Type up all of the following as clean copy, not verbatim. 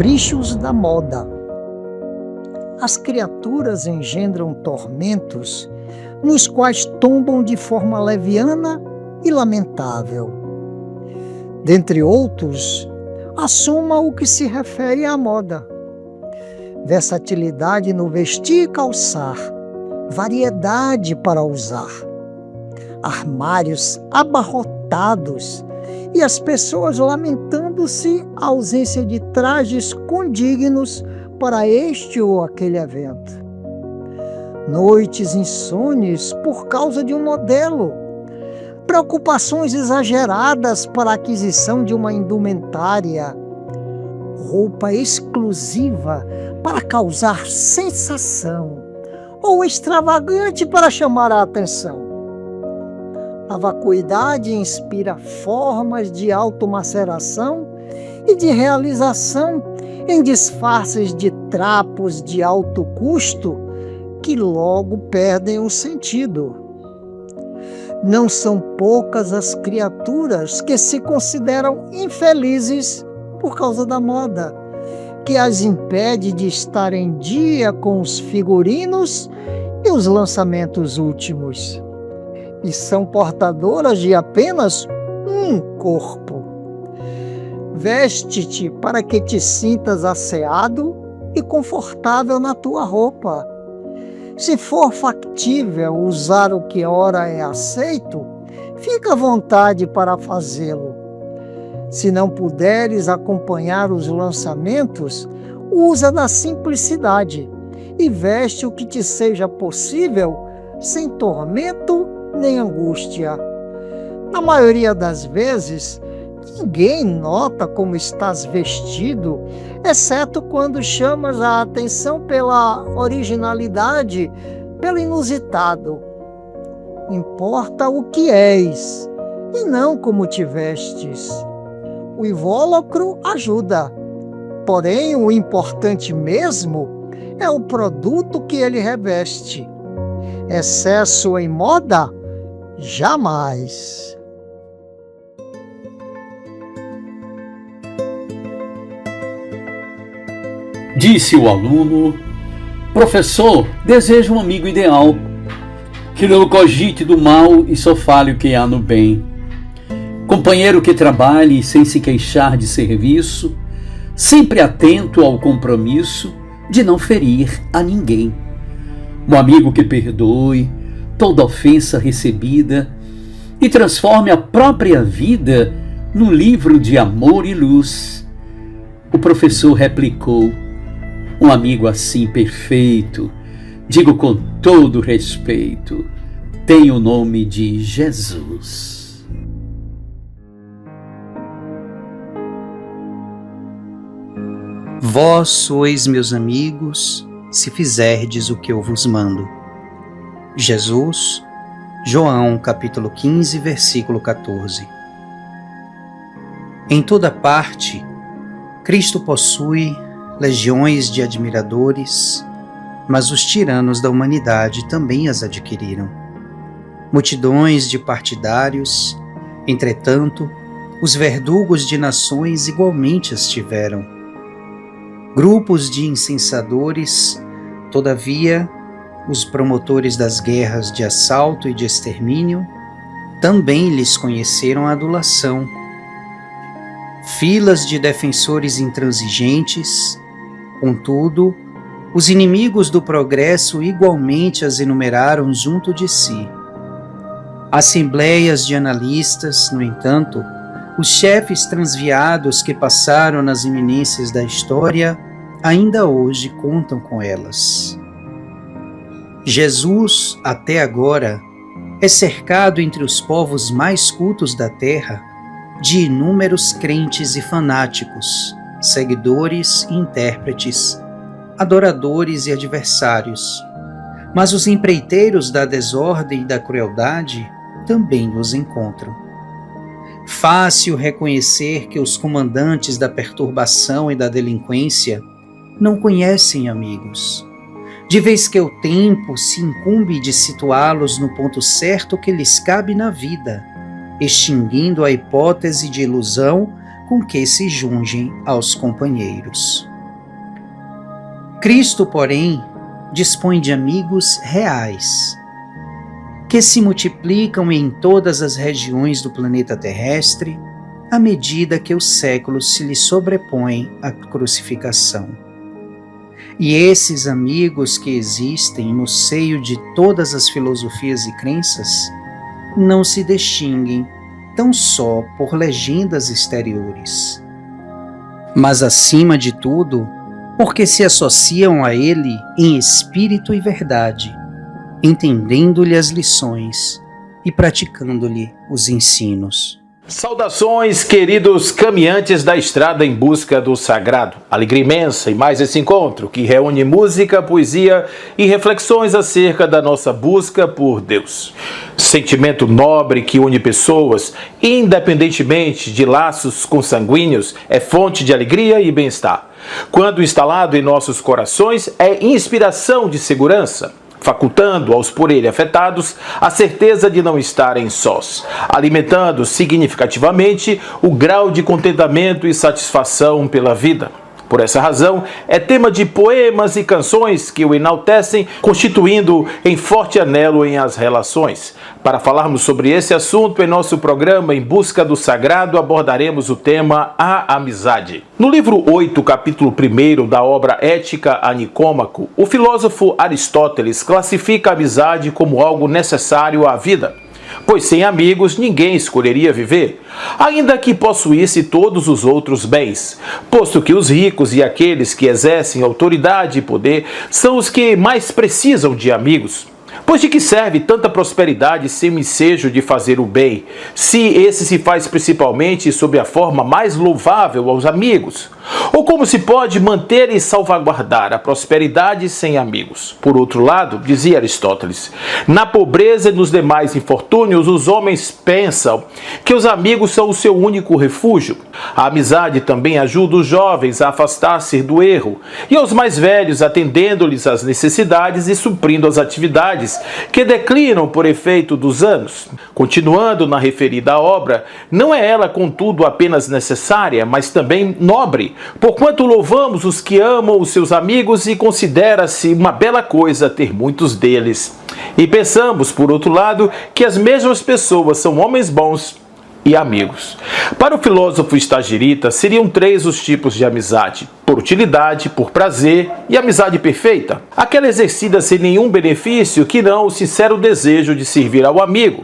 caprichos da moda. As criaturas engendram tormentos nos quais tombam de forma leviana e lamentável. Dentre outros, assuma o que se refere à moda. Versatilidade no vestir e calçar, variedade para usar, armários abarrotados e as pessoas lamentando-se a ausência de trajes condignos para este ou aquele evento. Noites insones por causa de um modelo, preocupações exageradas para a aquisição de uma indumentária, roupa exclusiva para causar sensação ou extravagante para chamar a atenção. A vacuidade inspira formas de automaceração e de realização em disfarces de trapos de alto custo que logo perdem o sentido. Não são poucas as criaturas que se consideram infelizes por causa da moda, que as impede de estar em dia com os figurinos e os lançamentos últimos, e são portadoras de apenas um corpo. Veste-te para que te sintas asseado e confortável na tua roupa. Se for factível usar o que ora é aceito, fica à vontade para fazê-lo. Se não puderes acompanhar os lançamentos, usa da simplicidade e veste o que te seja possível, sem tormento nem angústia. Na maioria das vezes, ninguém nota como estás vestido, exceto quando chamas a atenção pela originalidade, pelo inusitado. Importa o que és, e não como te vestes. O invólucro ajuda, porém o importante mesmo é o produto que ele reveste. Excesso em moda? Jamais. Disse o aluno: professor, desejo um amigo ideal, que não cogite do mal e só fale o que há no bem. Companheiro que trabalhe sem se queixar de serviço, sempre atento ao compromisso de não ferir a ninguém. Um amigo que perdoe toda ofensa recebida e transforme a própria vida num livro de amor e luz. O professor replicou: um amigo assim perfeito, digo com todo respeito, tem o nome de Jesus. Vós sois meus amigos, se fizerdes o que eu vos mando. Jesus, João capítulo 15, versículo 14. Em toda parte, Cristo possui legiões de admiradores, mas os tiranos da humanidade também as adquiriram. Multidões de partidários, entretanto, os verdugos de nações igualmente as tiveram. Grupos de incensadores, todavia, os promotores das guerras de assalto e de extermínio, também lhes conheceram a adulação. Filas de defensores intransigentes, contudo, os inimigos do progresso igualmente as enumeraram junto de si. Assembleias de analistas, no entanto, os chefes transviados que passaram nas eminências da história ainda hoje contam com elas. Jesus, até agora, é cercado entre os povos mais cultos da terra de inúmeros crentes e fanáticos, seguidores e intérpretes, adoradores e adversários. Mas os empreiteiros da desordem e da crueldade também os encontram. Fácil reconhecer que os comandantes da perturbação e da delinquência não conhecem amigos, de vez que o tempo se incumbe de situá-los no ponto certo que lhes cabe na vida, extinguindo a hipótese de ilusão com que se jungem aos companheiros. Cristo, porém, dispõe de amigos reais, que se multiplicam em todas as regiões do planeta terrestre à medida que os séculos se lhe sobrepõem à crucificação. E esses amigos que existem no seio de todas as filosofias e crenças não se distinguem tão só por legendas exteriores, mas acima de tudo, porque se associam a ele em espírito e verdade, entendendo-lhe as lições e praticando-lhe os ensinos. Saudações, queridos caminhantes da estrada em busca do sagrado. Alegria imensa em mais esse encontro que reúne música, poesia e reflexões acerca da nossa busca por Deus. Sentimento nobre que une pessoas, independentemente de laços consanguíneos, é fonte de alegria e bem-estar. Quando instalado em nossos corações, é inspiração de segurança, facultando aos por ele afetados a certeza de não estarem sós, alimentando significativamente o grau de contentamento e satisfação pela vida. Por essa razão, é tema de poemas e canções que o enaltecem, constituindo em forte anelo em as relações. Para falarmos sobre esse assunto em nosso programa Em Busca do Sagrado, abordaremos o tema A Amizade. No livro 8, capítulo 1 da obra Ética a Nicômaco, o filósofo Aristóteles classifica a amizade como algo necessário à vida, pois sem amigos ninguém escolheria viver, ainda que possuísse todos os outros bens, posto que os ricos e aqueles que exercem autoridade e poder são os que mais precisam de amigos. Pois de que serve tanta prosperidade sem o ensejo de fazer o bem, se esse se faz principalmente sob a forma mais louvável aos amigos? Ou como se pode manter e salvaguardar a prosperidade sem amigos? Por outro lado, dizia Aristóteles, na pobreza e nos demais infortúnios, os homens pensam que os amigos são o seu único refúgio. A amizade também ajuda os jovens a afastar-se do erro, e aos mais velhos atendendo-lhes às necessidades e suprindo as atividades que declinam por efeito dos anos. Continuando na referida obra, não é ela, contudo, apenas necessária, mas também nobre, porquanto louvamos os que amam os seus amigos e considera-se uma bela coisa ter muitos deles. E pensamos, por outro lado, que as mesmas pessoas são homens bons e amigos. Para o filósofo estagirita, seriam 3 os tipos de amizade: por utilidade, por prazer e amizade perfeita, aquela exercida sem nenhum benefício que não o sincero desejo de servir ao amigo.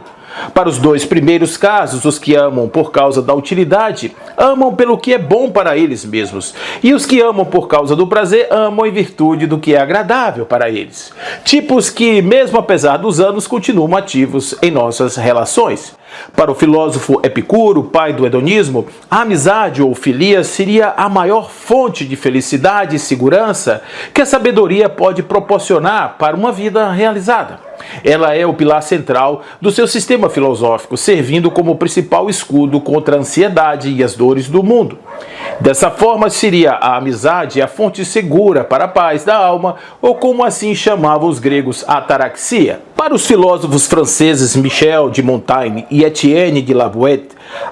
Para os 2 primeiros casos, os que amam por causa da utilidade, amam pelo que é bom para eles mesmos, e os que amam por causa do prazer, amam em virtude do que é agradável para eles. Tipos que, mesmo apesar dos anos, continuam ativos em nossas relações. Para o filósofo Epicuro, pai do hedonismo, a amizade ou filia seria a maior fonte de felicidade e segurança que a sabedoria pode proporcionar para uma vida realizada. Ela é o pilar central do seu sistema filosófico, servindo como principal escudo contra a ansiedade e as dores do mundo. Dessa forma, seria a amizade a fonte segura para a paz da alma, ou como assim chamavam os gregos, ataraxia. Para os filósofos franceses Michel de Montaigne e Etienne de Laboet,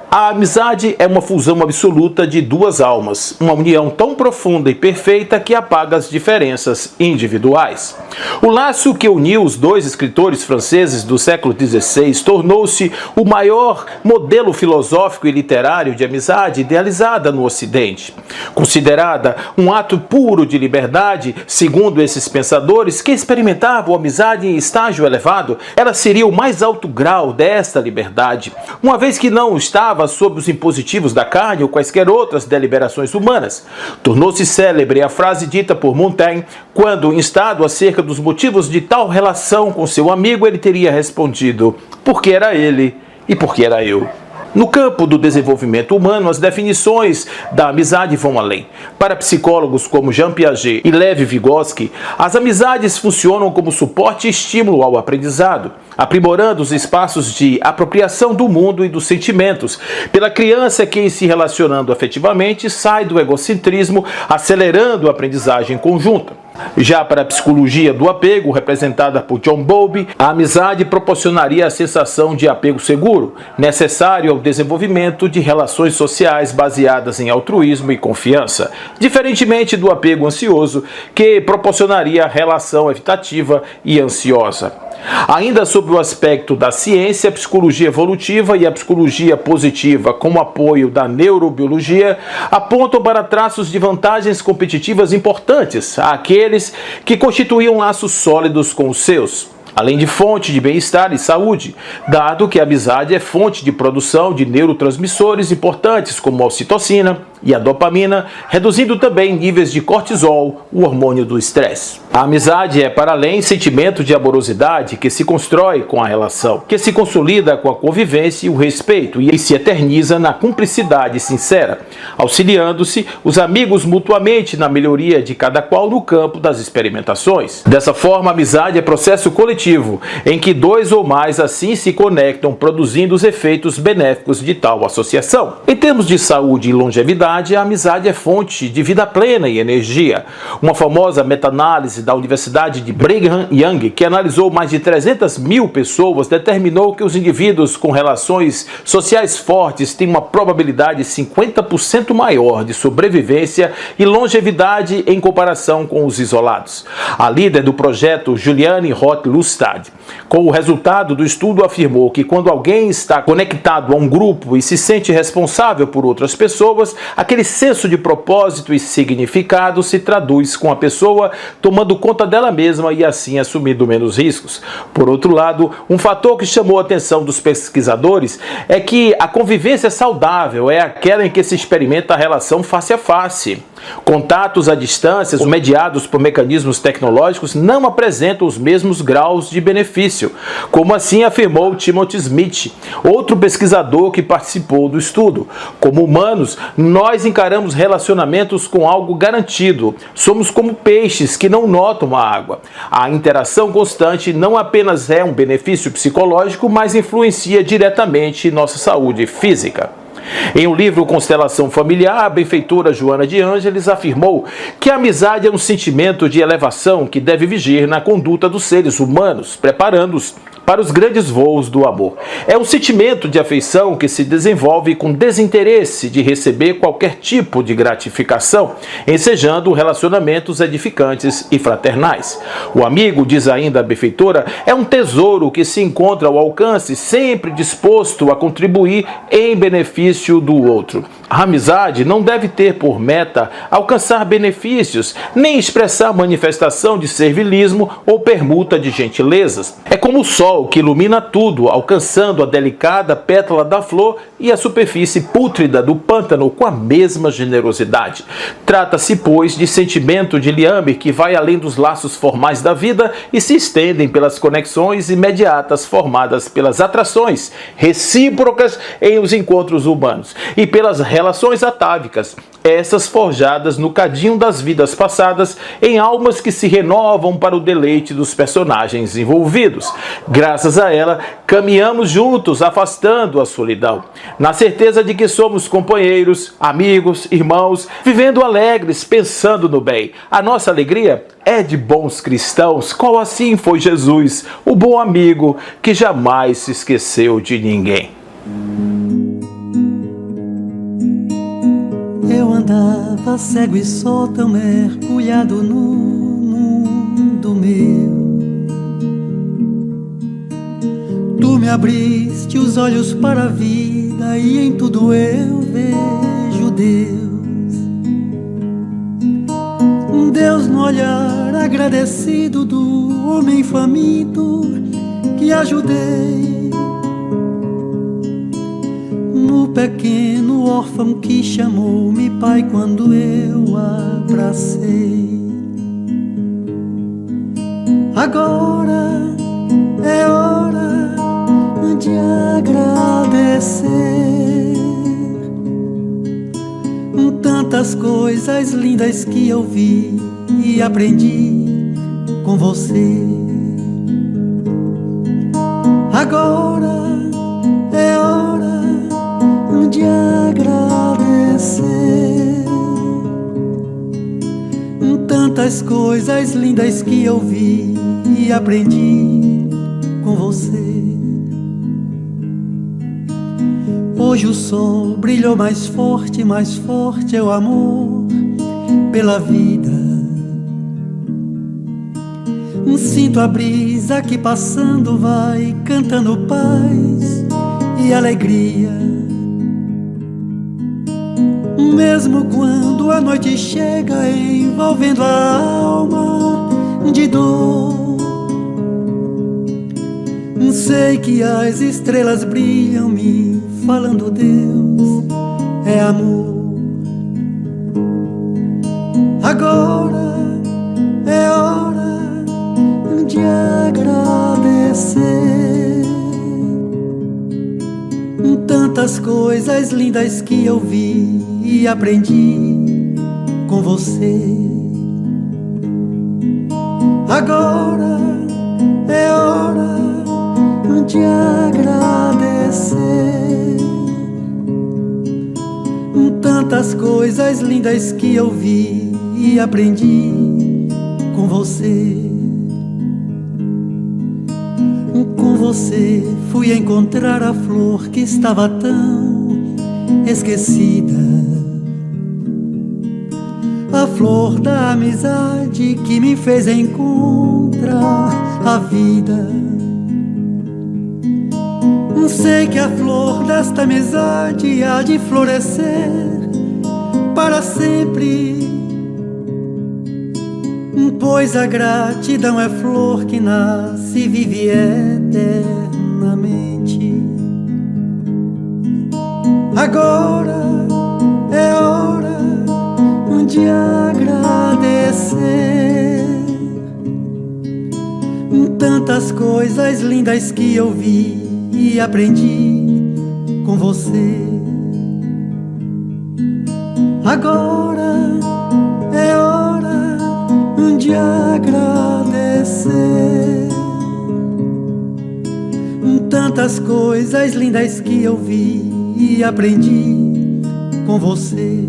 a amizade é uma fusão absoluta de 2 almas, uma união tão profunda e perfeita que apaga as diferenças individuais. O laço que uniu os 2 escritores franceses do século XVI tornou-se o maior modelo filosófico e literário de amizade idealizada no Ocidente. Considerada um ato puro de liberdade, segundo esses pensadores que experimentavam a amizade em estágio elevado, ela seria o mais alto grau desta liberdade, uma vez que não estava sob os impositivos da carne ou quaisquer outras deliberações humanas. Tornou-se célebre a frase dita por Montaigne, quando, instado acerca dos motivos de tal relação com seu amigo, ele teria respondido: porque era ele e porque era eu. No campo do desenvolvimento humano, as definições da amizade vão além. Para psicólogos como Jean Piaget e Lev Vygotsky, as amizades funcionam como suporte e estímulo ao aprendizado, aprimorando os espaços de apropriação do mundo e dos sentimentos, pela criança que, se relacionando afetivamente, sai do egocentrismo, acelerando a aprendizagem conjunta. Já para a psicologia do apego, representada por John Bowlby, a amizade proporcionaria a sensação de apego seguro, necessário ao desenvolvimento de relações sociais baseadas em altruísmo e confiança, diferentemente do apego ansioso, que proporcionaria relação evitativa e ansiosa. Ainda sob o aspecto da ciência, a psicologia evolutiva e a psicologia positiva, com o apoio da neurobiologia, apontam para traços de vantagens competitivas importantes àqueles que constituíam laços sólidos com os seus, além de fonte de bem-estar e saúde, dado que a amizade é fonte de produção de neurotransmissores importantes como a ocitocina e a dopamina, reduzindo também níveis de cortisol, o hormônio do estresse. A amizade é, para além, sentimento de amorosidade que se constrói com a relação, que se consolida com a convivência e o respeito e se eterniza na cumplicidade sincera, auxiliando-se os amigos mutuamente na melhoria de cada qual no campo das experimentações. Dessa forma, a amizade é processo coletivo, em que dois ou mais assim se conectam, produzindo os efeitos benéficos de tal associação. Em termos de saúde e longevidade, a amizade é fonte de vida plena e energia. Uma famosa meta-análise da Universidade de Brigham Young, que analisou mais de 300 mil pessoas, determinou que os indivíduos com relações sociais fortes têm uma probabilidade 50% maior de sobrevivência e longevidade em comparação com os isolados. A líder do projeto, Juliane Roth-Lustad, com o resultado do estudo, afirmou que quando alguém está conectado a um grupo e se sente responsável por outras pessoas, aquele senso de propósito e significado se traduz com a pessoa tomando conta dela mesma e assim assumindo menos riscos. Por outro lado, um fator que chamou a atenção dos pesquisadores é que a convivência saudável é aquela em que se experimenta a relação face a face. Contatos à distância, mediados por mecanismos tecnológicos, não apresentam os mesmos graus de benefício, como assim afirmou Timothy Smith, outro pesquisador que participou do estudo. Como humanos, nós encaramos relacionamentos com algo garantido. Somos como peixes que não notam a água. A interação constante não apenas é um benefício psicológico, mas influencia diretamente nossa saúde física. Em um livro Constelação Familiar, a benfeitora Joana de Ângeles afirmou que a amizade é um sentimento de elevação que deve vigir na conduta dos seres humanos, preparando-os para os grandes voos do amor. É um sentimento de afeição que se desenvolve com desinteresse de receber qualquer tipo de gratificação, ensejando relacionamentos edificantes e fraternais. O amigo, diz ainda a benfeitora, é um tesouro que se encontra ao alcance, sempre disposto a contribuir em benefício do outro. A amizade não deve ter por meta alcançar benefícios, nem expressar manifestação de servilismo ou permuta de gentilezas. É como o sol que ilumina tudo, alcançando a delicada pétala da flor e a superfície pútrida do pântano com a mesma generosidade. Trata-se, pois, de sentimento de liame que vai além dos laços formais da vida e se estendem pelas conexões imediatas formadas pelas atrações recíprocas em os encontros humanos e pelas relações atávicas, essas forjadas no cadinho das vidas passadas em almas que se renovam para o deleite dos personagens envolvidos. Graças a ela, caminhamos juntos, afastando a solidão, na certeza de que somos companheiros, amigos, irmãos, vivendo alegres, pensando no bem. A nossa alegria é de bons cristãos, qual assim foi Jesus, o bom amigo que jamais se esqueceu de ninguém. Eu andava cego e só tão mergulhado no mundo meu. Tu me abriste os olhos para a vida e em tudo eu vejo Deus. Deus no olhar agradecido do homem faminto que ajudei, no pequeno órfão que chamou-me pai quando eu abracei. Agora é hora de agradecer tantas coisas lindas que eu vi e aprendi com você. Agora é hora de agradecer tantas tantas coisas lindas que eu vi e aprendi com você. Hoje o sol brilhou mais forte é o amor pela vida. Sinto a brisa que passando vai, cantando paz e alegria. Mesmo quando a noite chega, envolvendo a alma de dor, sei que as estrelas brilham me falando Deus é amor. Agora é hora de agradecer tantas coisas lindas que eu vi e aprendi com você. Agora é hora de agradecer tantas coisas lindas que eu vi e aprendi com você. Com você fui encontrar a flor que estava tão esquecida, a flor da amizade que me fez encontrar a vida. Sei que a flor desta amizade há de florescer para sempre, pois a gratidão é flor que nasce e vive eternamente. Agora é hora de agradecer tantas coisas lindas que eu vi e aprendi com você. Agora é hora de agradecer tantas coisas lindas que eu vi e aprendi com você.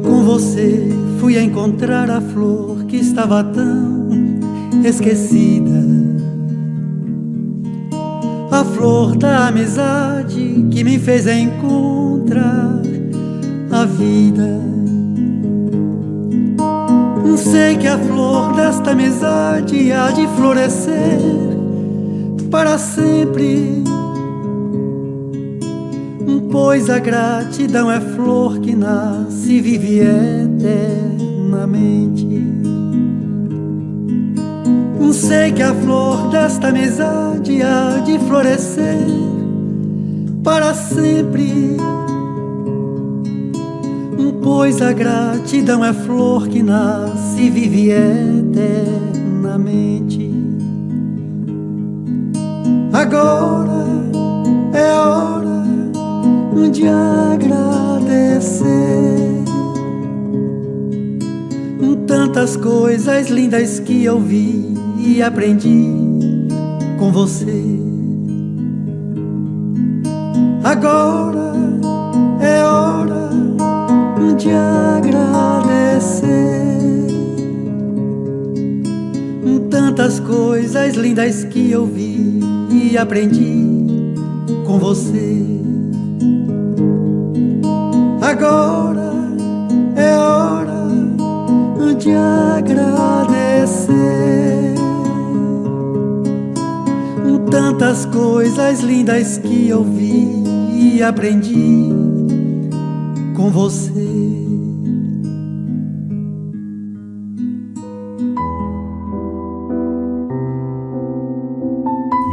Com você fui encontrar a flor que estava tão esquecida, a flor da amizade que me fez encontrar a vida. Sei que a flor desta amizade há de florescer para sempre, pois a gratidão é flor que nasce e vive eternamente. Sei que a flor desta amizade há de florescer para sempre, pois a gratidão é flor que nasce e vive eternamente. Agora é hora de agradecer tantas coisas lindas que eu vi e aprendi com você. Agora é hora de agradecer tantas coisas lindas que eu vi e aprendi com você. Agora é hora de agradecer tantas coisas lindas que eu vi e aprendi com você.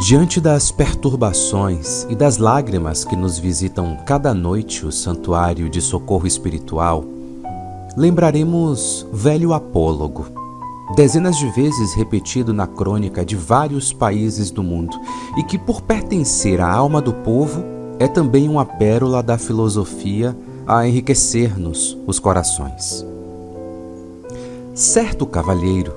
Diante das perturbações e das lágrimas que nos visitam cada noite o santuário de socorro espiritual, lembraremos velho apólogo, dezenas de vezes repetido na crônica de vários países do mundo e que, por pertencer à alma do povo, é também uma pérola da filosofia a enriquecer-nos os corações. Certo cavalheiro,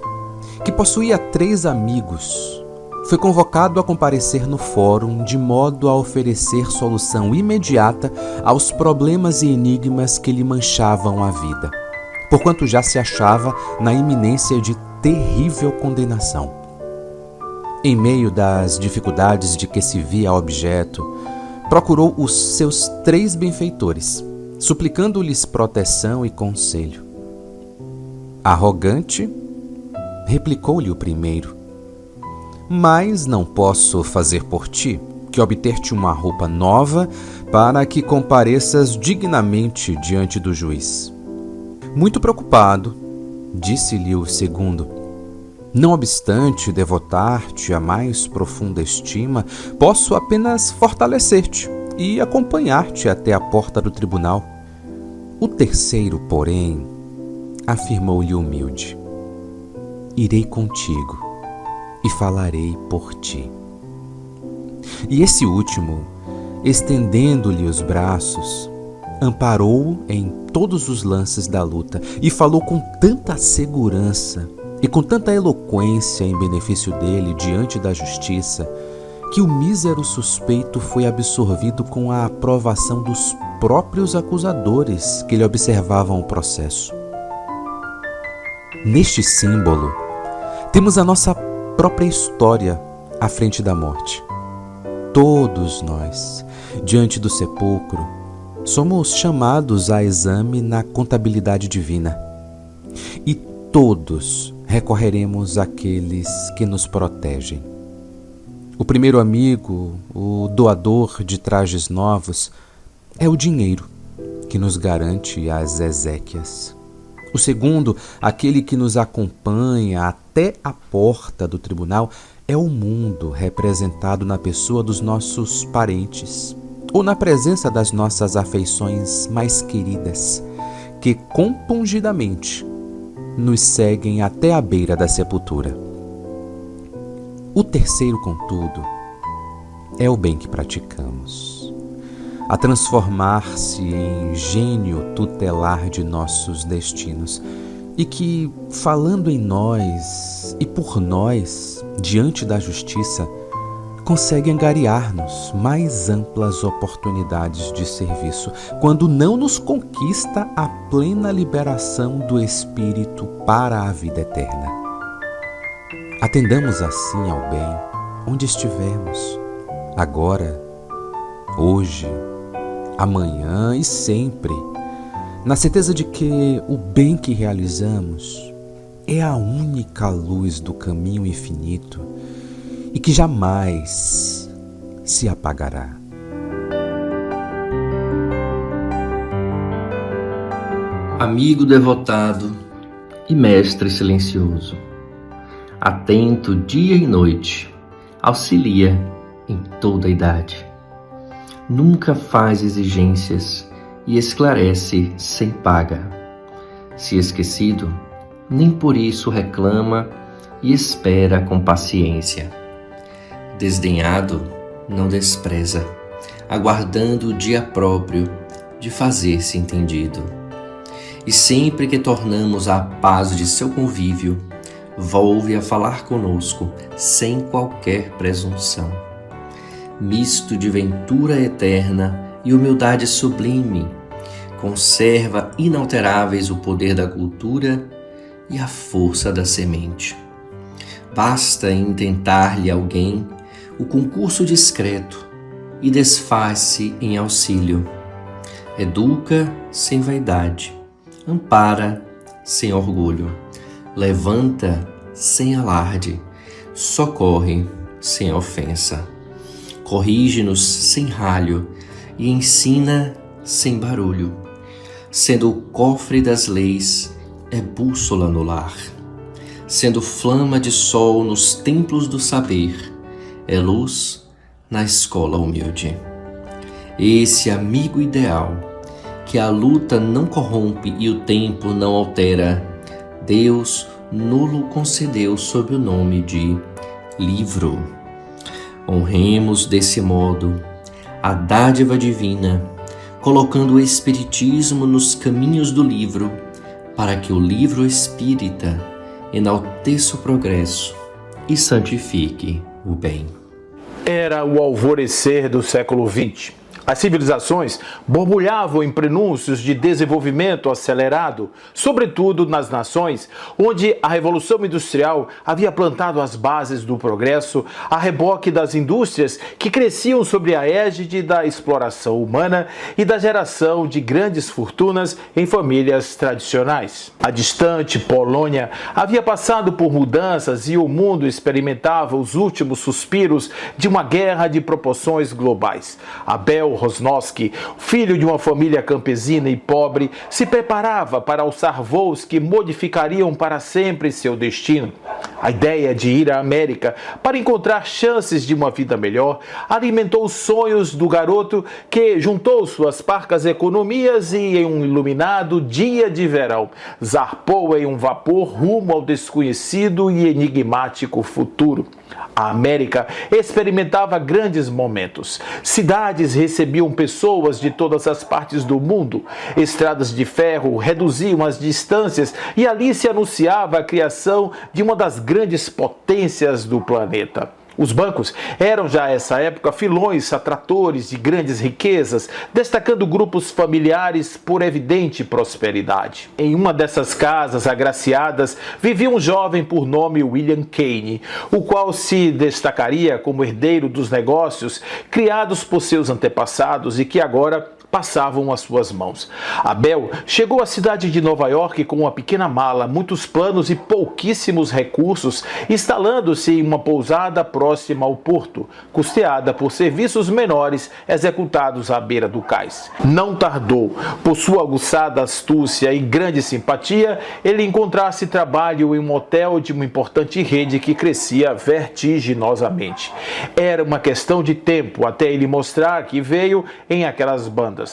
que possuía 3 amigos, foi convocado a comparecer no fórum de modo a oferecer solução imediata aos problemas e enigmas que lhe manchavam a vida. porquanto já se achava na iminência de terrível condenação. Em meio das dificuldades de que se via objeto, procurou os seus 3 benfeitores, suplicando-lhes proteção e conselho. Arrogante, replicou-lhe o primeiro: mas não posso fazer por ti que obter-te uma roupa nova para que compareças dignamente diante do juiz. Muito preocupado, disse-lhe o segundo: não obstante devotar-te a mais profunda estima, posso apenas fortalecer-te e acompanhar-te até a porta do tribunal. O terceiro, porém, afirmou-lhe humilde: irei contigo e falarei por ti. E esse último, estendendo-lhe os braços, amparou-o em todos os lances da luta e falou com tanta segurança e com tanta eloquência em benefício dele diante da justiça, que o mísero suspeito foi absorvido com a aprovação dos próprios acusadores que lhe observavam o processo. Neste símbolo, temos a nossa própria história à frente da morte. Todos nós, diante do sepulcro, somos chamados a exame na contabilidade divina. E todos recorreremos àqueles que nos protegem. O primeiro amigo, o doador de trajes novos, é o dinheiro, que nos garante as exéquias. O segundo, aquele que nos acompanha até a porta do tribunal, é o mundo representado na pessoa dos nossos parentes ou na presença das nossas afeições mais queridas, que compungidamente nos seguem até a beira da sepultura. O terceiro, contudo, é o bem que praticamos, a transformar-se em gênio tutelar de nossos destinos e que, falando em nós e por nós, diante da justiça, consegue angariar-nos mais amplas oportunidades de serviço, quando não nos conquista a plena liberação do Espírito para a vida eterna. Atendamos assim ao bem onde estivermos, agora, hoje, amanhã e sempre, na certeza de que o bem que realizamos é a única luz do caminho infinito e que jamais se apagará. Amigo devotado e mestre silencioso, atento dia e noite, auxilia em toda a idade. Nunca faz exigências e esclarece sem paga. Se esquecido, nem por isso reclama e espera com paciência. Desdenhado, não despreza, aguardando o dia próprio de fazer-se entendido. E sempre que tornamos a paz de seu convívio, volve a falar conosco sem qualquer presunção. Misto de ventura eterna e humildade sublime, conserva inalteráveis o poder da cultura e a força da semente. Basta intentar-lhe alguém o concurso discreto e desfaz-se em auxílio. Educa sem vaidade, ampara sem orgulho, levanta sem alarde, socorre sem ofensa, corrige-nos sem ralho e ensina sem barulho, sendo o cofre das leis, é bússola no lar, sendo flama de sol nos templos do saber, é luz na escola humilde. Esse amigo ideal, que a luta não corrompe e o tempo não altera, Deus nulo concedeu sob o nome de livro. Honremos desse modo a dádiva divina, colocando o Espiritismo nos caminhos do livro, para que o livro espírita enalteça o progresso e santifique o bem. Era o alvorecer do século XX, As civilizações borbulhavam em prenúncios de desenvolvimento acelerado, sobretudo nas nações onde a Revolução Industrial havia plantado as bases do progresso a reboque das indústrias que cresciam sob a égide da exploração humana e da geração de grandes fortunas em famílias tradicionais. A distante Polônia havia passado por mudanças e o mundo experimentava os últimos suspiros de uma guerra de proporções globais. Abel Rosnowski, filho de uma família campesina e pobre, se preparava para alçar voos que modificariam para sempre seu destino. A ideia de ir à América para encontrar chances de uma vida melhor alimentou os sonhos do garoto que juntou suas parcas economias e, em um iluminado dia de verão, zarpou em um vapor rumo ao desconhecido e enigmático futuro. A América experimentava grandes momentos. Cidades recebiam pessoas de todas as partes do mundo. Estradas de ferro reduziam as distâncias e ali se anunciava a criação de uma das grandes potências do planeta. Os bancos eram já a essa época filões atratores de grandes riquezas, destacando grupos familiares por evidente prosperidade. Em uma dessas casas agraciadas vivia um jovem por nome William Kane, o qual se destacaria como herdeiro dos negócios criados por seus antepassados e que agora passavam às suas mãos. Abel chegou à cidade de Nova York com uma pequena mala, muitos planos e pouquíssimos recursos, instalando-se em uma pousada próxima ao porto, custeada por serviços menores executados à beira do cais. Não tardou, por sua aguçada astúcia e grande simpatia, ele encontrasse trabalho em um hotel de uma importante rede que crescia vertiginosamente. Era uma questão de tempo até ele mostrar que veio em aquelas bandas.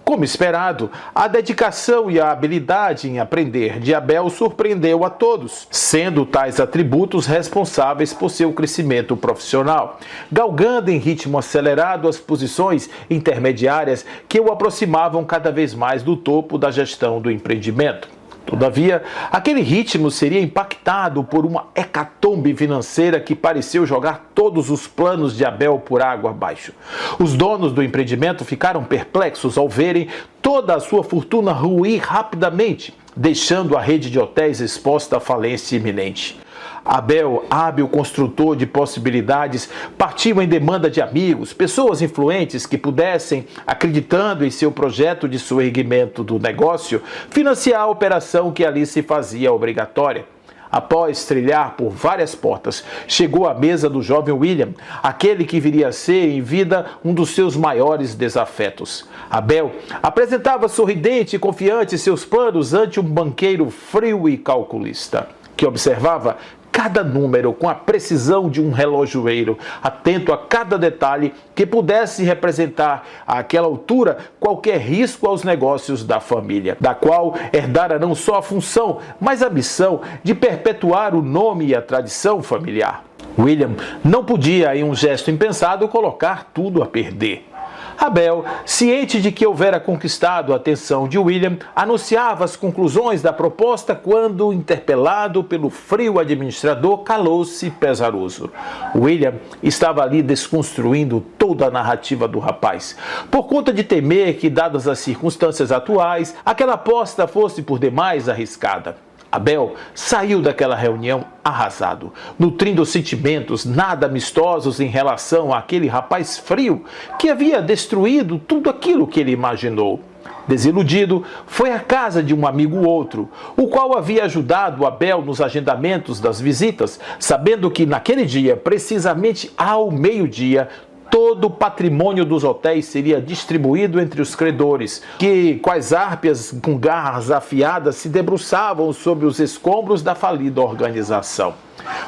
Como esperado, a dedicação e a habilidade em aprender de Abel surpreendeu a todos, sendo tais atributos responsáveis por seu crescimento profissional, galgando em ritmo acelerado as posições intermediárias que o aproximavam cada vez mais do topo da gestão do empreendimento. Todavia, aquele ritmo seria impactado por uma hecatombe financeira que pareceu jogar todos os planos de Abel por água abaixo. Os donos do empreendimento ficaram perplexos ao verem toda a sua fortuna ruir rapidamente, deixando a rede de hotéis exposta à falência iminente. Abel, hábil construtor de possibilidades, partiu em demanda de amigos, pessoas influentes que pudessem, acreditando em seu projeto de soerguimento do negócio, financiar a operação que ali se fazia obrigatória. Após trilhar por várias portas, chegou à mesa do jovem William, aquele que viria a ser em vida um dos seus maiores desafetos. Abel apresentava sorridente e confiante seus planos ante um banqueiro frio e calculista, que observava cada número com a precisão de um relojoeiro, atento a cada detalhe que pudesse representar àquela altura qualquer risco aos negócios da família, da qual herdara não só a função, mas a missão de perpetuar o nome e a tradição familiar. William não podia, em um gesto impensado, colocar tudo a perder. Abel, ciente de que houvera conquistado a atenção de William, anunciava as conclusões da proposta quando, interpelado pelo frio administrador, calou-se pesaroso. William estava ali desconstruindo toda a narrativa do rapaz, por conta de temer que, dadas as circunstâncias atuais, aquela aposta fosse por demais arriscada. Abel saiu daquela reunião arrasado, nutrindo sentimentos nada amistosos em relação àquele rapaz frio que havia destruído tudo aquilo que ele imaginou. Desiludido, foi à casa de um amigo outro, o qual havia ajudado Abel nos agendamentos das visitas, sabendo que naquele dia, precisamente ao meio-dia, todo o patrimônio dos hotéis seria distribuído entre os credores, que, quais harpias com garras afiadas, se debruçavam sobre os escombros da falida organização.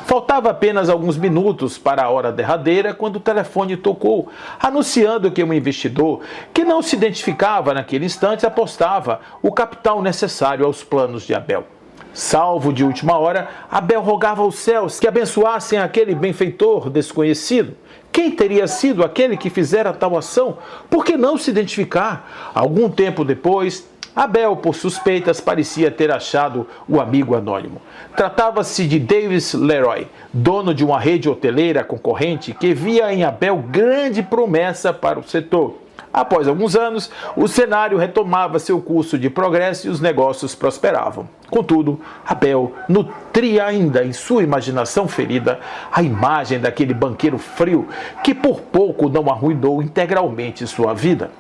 Faltava apenas alguns minutos para a hora derradeira quando o telefone tocou, anunciando que um investidor, que não se identificava naquele instante, apostava o capital necessário aos planos de Abel. Salvo de última hora, Abel rogava aos céus que abençoassem aquele benfeitor desconhecido. Quem teria sido aquele que fizera tal ação? Por que não se identificar? Algum tempo depois, Abel, por suspeitas, parecia ter achado o amigo anônimo. Tratava-se de Davis Leroy, dono de uma rede hoteleira concorrente que via em Abel grande promessa para o setor. Após alguns anos, o cenário retomava seu curso de progresso e os negócios prosperavam. Contudo, Abel nutria ainda em sua imaginação ferida a imagem daquele banqueiro frio que por pouco não arruinou integralmente sua vida.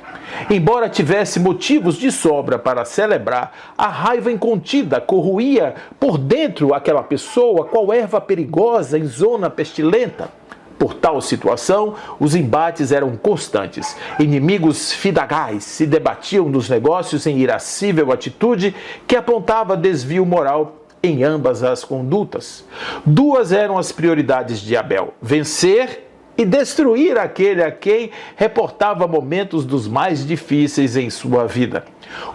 Embora tivesse motivos de sobra para celebrar, a raiva incontida corroía por dentro aquela pessoa qual erva perigosa em zona pestilenta. Por tal situação, os embates eram constantes. Inimigos fidagais se debatiam nos negócios em irascível atitude que apontava desvio moral em ambas as condutas. Duas eram as prioridades de Abel: vencer e destruir aquele a quem reportava momentos dos mais difíceis em sua vida.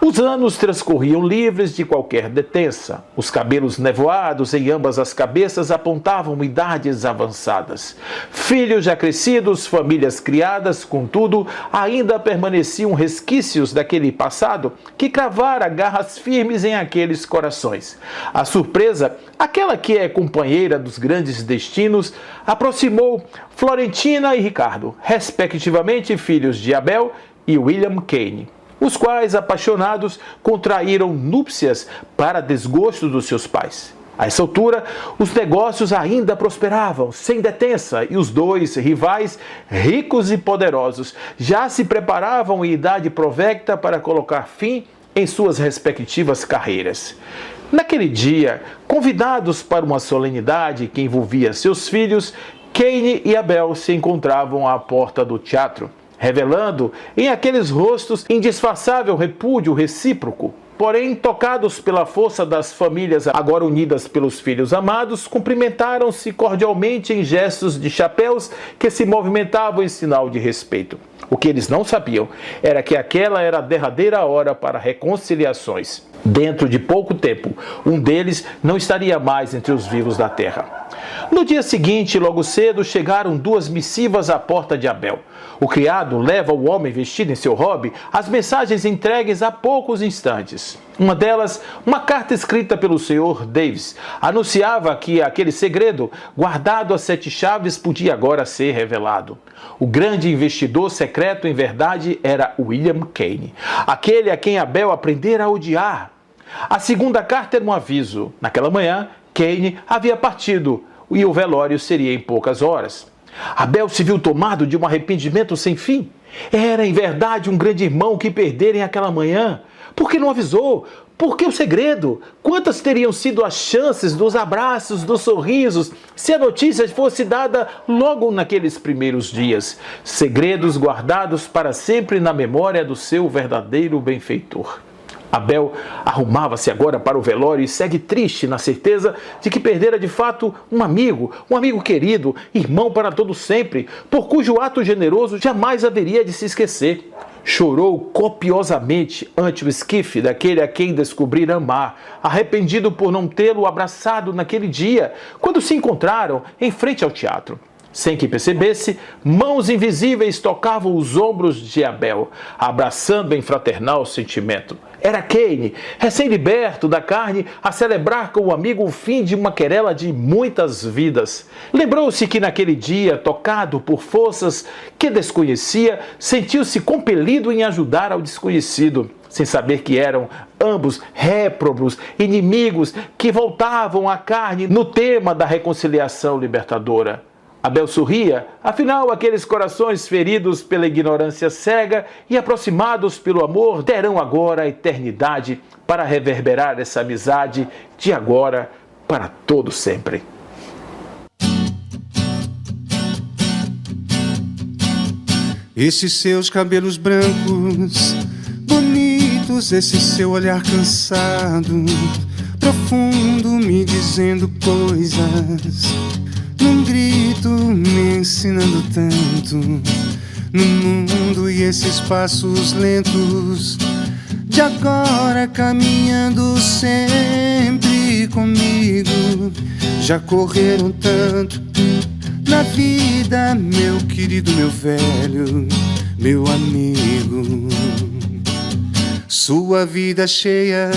Os anos transcorriam livres de qualquer detença. Os cabelos nevoados em ambas as cabeças apontavam idades avançadas. Filhos já crescidos, famílias criadas, contudo, ainda permaneciam resquícios daquele passado que cravara garras firmes em aqueles corações. A surpresa, aquela que é companheira dos grandes destinos, aproximou Florentina e Ricardo, respectivamente filhos de Abel e William Kane, os quais, apaixonados, contraíram núpcias para desgosto dos seus pais. A essa altura, os negócios ainda prosperavam, sem detença, e os dois rivais, ricos e poderosos, já se preparavam em idade provecta para colocar fim em suas respectivas carreiras. Naquele dia, convidados para uma solenidade que envolvia seus filhos, Kane e Abel se encontravam à porta do teatro, revelando em aqueles rostos indisfarçável repúdio recíproco. Porém, tocados pela força das famílias agora unidas pelos filhos amados, cumprimentaram-se cordialmente em gestos de chapéus que se movimentavam em sinal de respeito. O que eles não sabiam era que aquela era a derradeira hora para reconciliações. Dentro de pouco tempo, um deles não estaria mais entre os vivos da terra. No dia seguinte, logo cedo, chegaram duas missivas à porta de Abel. O criado leva ao homem vestido em seu robe as mensagens entregues há poucos instantes. Uma delas, uma carta escrita pelo Sr. Davis, anunciava que aquele segredo, guardado a 7 chaves, podia agora ser revelado. O grande investidor secreto, em verdade, era William Kane, aquele a quem Abel aprendera a odiar. A segunda carta era um aviso. Naquela manhã, Kane havia partido e o velório seria em poucas horas. Abel se viu tomado de um arrependimento sem fim. Era, em verdade, um grande irmão que perderem aquela manhã. Por que não avisou? Por que o segredo? Quantas teriam sido as chances dos abraços, dos sorrisos, se a notícia fosse dada logo naqueles primeiros dias? Segredos guardados para sempre na memória do seu verdadeiro benfeitor. Abel arrumava-se agora para o velório e segue triste na certeza de que perdera de fato um amigo querido, irmão para todo sempre, por cujo ato generoso jamais haveria de se esquecer. Chorou copiosamente ante o esquife daquele a quem descobrira amar, arrependido por não tê-lo abraçado naquele dia, quando se encontraram em frente ao teatro. Sem que percebesse, mãos invisíveis tocavam os ombros de Abel, abraçando em fraternal sentimento. Era Kane, recém-liberto da carne, a celebrar com o amigo o fim de uma querela de muitas vidas. Lembrou-se que naquele dia, tocado por forças que desconhecia, sentiu-se compelido em ajudar ao desconhecido, sem saber que eram ambos réprobos, inimigos que voltavam à carne no tema da reconciliação libertadora. Abel sorria, afinal aqueles corações feridos pela ignorância cega e aproximados pelo amor terão agora a eternidade para reverberar essa amizade de agora para todo sempre. Esses seus cabelos brancos, bonitos, esse seu olhar cansado, profundo, me dizendo coisas, num grito me ensinando tanto, no mundo e esses passos lentos, de agora caminhando sempre comigo, já correram tanto na vida, meu querido, meu velho, meu amigo. Sua vida cheia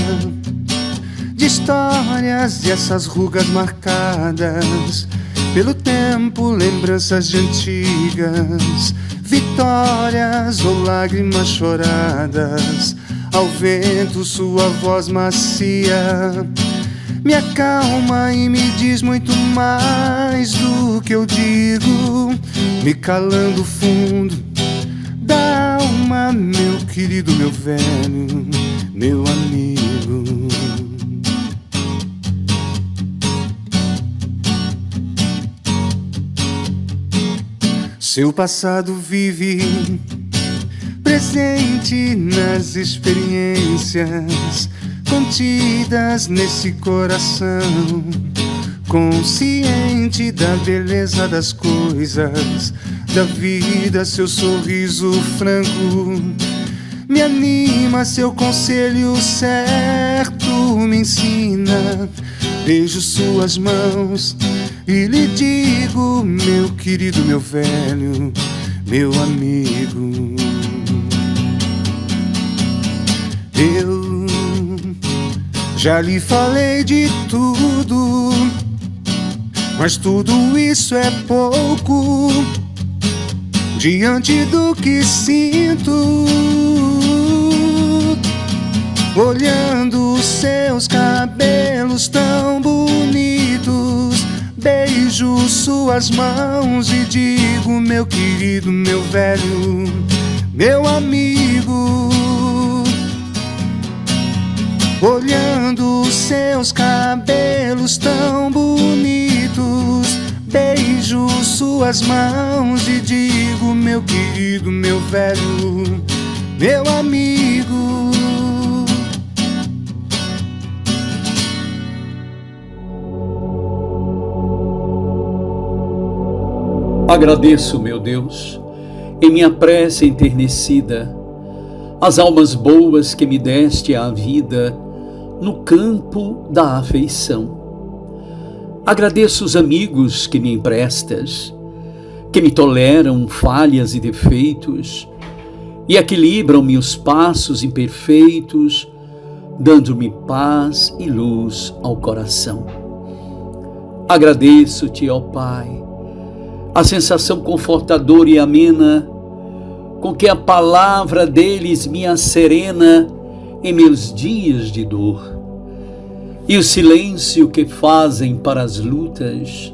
de histórias e essas rugas marcadas pelo tempo, lembranças de antigas vitórias ou lágrimas choradas, ao vento sua voz macia me acalma e me diz muito mais do que eu digo, me calando fundo da alma, meu querido, meu velho, meu amigo. Seu passado vive presente nas experiências contidas nesse coração, consciente da beleza das coisas, da vida. Seu sorriso franco me anima, seu conselho certo me ensina. Beijo suas mãos e lhe digo, meu querido, meu velho, meu amigo. Eu já lhe falei de tudo, mas tudo isso é pouco diante do que sinto, olhando os seus cabelos tão bonitos. Beijo suas mãos e digo, meu querido, meu velho, meu amigo. Olhando os seus cabelos tão bonitos, beijo suas mãos e digo, meu querido, meu velho, meu amigo. Agradeço, meu Deus, em minha prece enternecida, as almas boas que me deste à vida no campo da afeição. Agradeço os amigos que me emprestas, que me toleram falhas e defeitos e equilibram-me os passos imperfeitos, dando-me paz e luz ao coração. Agradeço-te, ó Pai, a sensação confortadora e amena com que a palavra deles me asserena em meus dias de dor, e o silêncio que fazem para as lutas,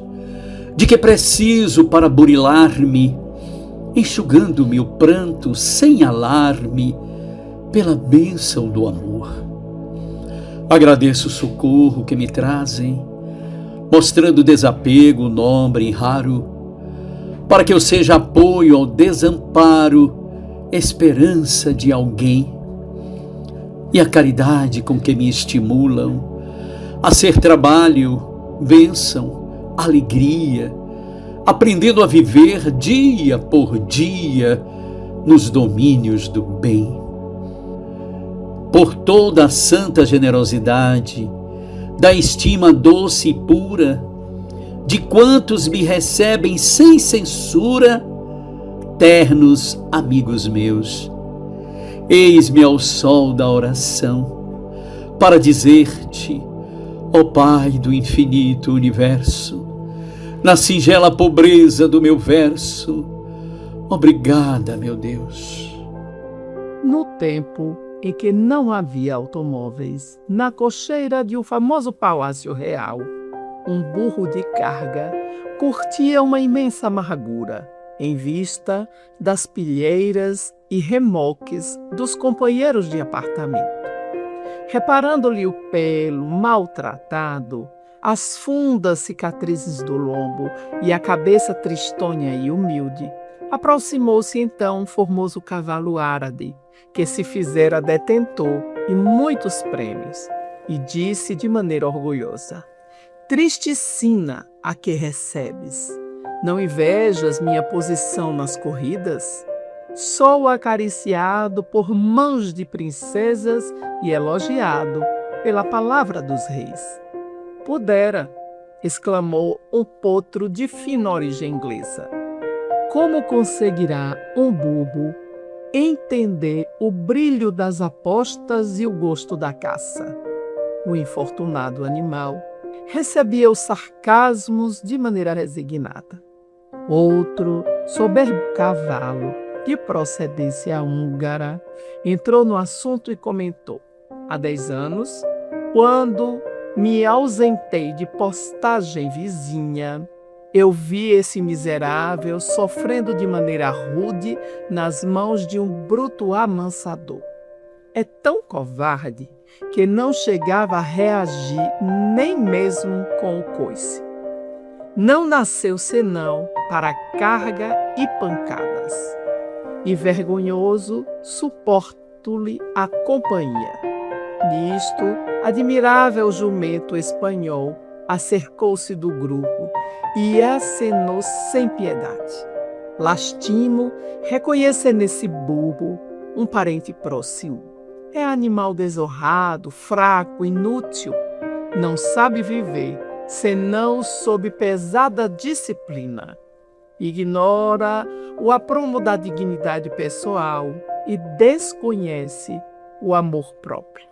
de que preciso para burilar-me, enxugando-me o pranto sem alarme, pela bênção do amor. Agradeço o socorro que me trazem, mostrando desapego nobre e raro, para que eu seja apoio ao desamparo, esperança de alguém. E a caridade com que me estimulam a ser trabalho, bênção, alegria, aprendendo a viver dia por dia nos domínios do bem. Por toda a santa generosidade, da estima doce e pura, de quantos me recebem sem censura, ternos amigos meus, eis-me ao sol da oração, para dizer-te, ó Pai do infinito universo, na singela pobreza do meu verso, obrigada, meu Deus. No tempo em que não havia automóveis, na cocheira de um famoso palácio real, um burro de carga curtia uma imensa amargura em vista das pilheiras e remoques dos companheiros de apartamento. Reparando-lhe o pelo maltratado, as fundas cicatrizes do lombo e a cabeça tristonha e humilde, aproximou-se então um formoso cavalo árabe, que se fizera detentor e muitos prêmios, e disse de maneira orgulhosa: triste sina a que recebes, não invejas minha posição nas corridas? Sou acariciado por mãos de princesas e elogiado pela palavra dos reis. Pudera, exclamou um potro de fina origem inglesa. Como conseguirá um bobo entender o brilho das apostas e o gosto da caça? O infortunado animal recebia os sarcasmos de maneira resignada. Outro soberbo cavalo de procedência húngara, entrou no assunto e comentou: há 10 anos, quando me ausentei de postagem vizinha, eu vi esse miserável sofrendo de maneira rude nas mãos de um bruto amansador. É tão covarde que não chegava a reagir nem mesmo com o coice. Não nasceu senão para carga e pancadas. E vergonhoso suporto-lhe a companhia. Nisto, admirável jumento espanhol acercou-se do grupo e acenou sem piedade. Lastimo reconhecer nesse burro um parente próximo. É animal desonrado, fraco, inútil. Não sabe viver, senão sob pesada disciplina. Ignora o aprumo da dignidade pessoal e desconhece o amor próprio.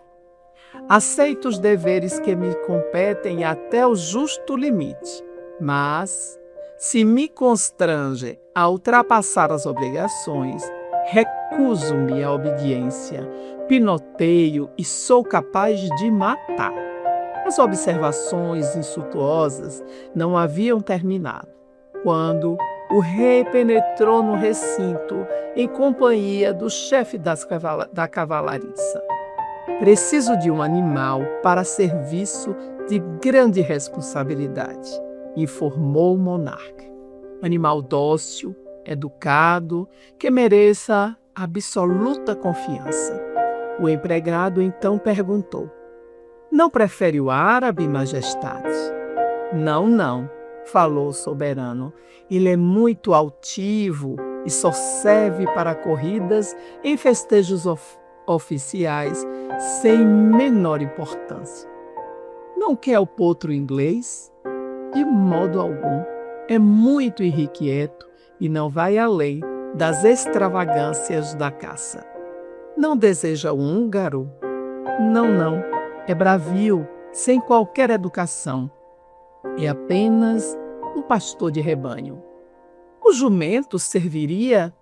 Aceito os deveres que me competem até o justo limite, mas, se me constrange a ultrapassar as obrigações, recuso-me à obediência, pinoteio e sou capaz de matar. As observações insultuosas não haviam terminado, quando o rei penetrou no recinto em companhia do chefe da cavalariça. Preciso de um animal para serviço de grande responsabilidade, informou o monarca. Animal dócil, educado, que mereça absoluta confiança. O empregado então perguntou: não prefere o árabe, majestade? Não, falou o soberano. Ele é muito altivo e só serve para corridas em festejos oficiais sem menor importância. Não quer o potro inglês? De modo algum. É muito irrequieto e não vai além das extravagâncias da caça. Não deseja o húngaro? Não. É bravio, sem qualquer educação. É apenas um pastor de rebanho. O jumento serviria?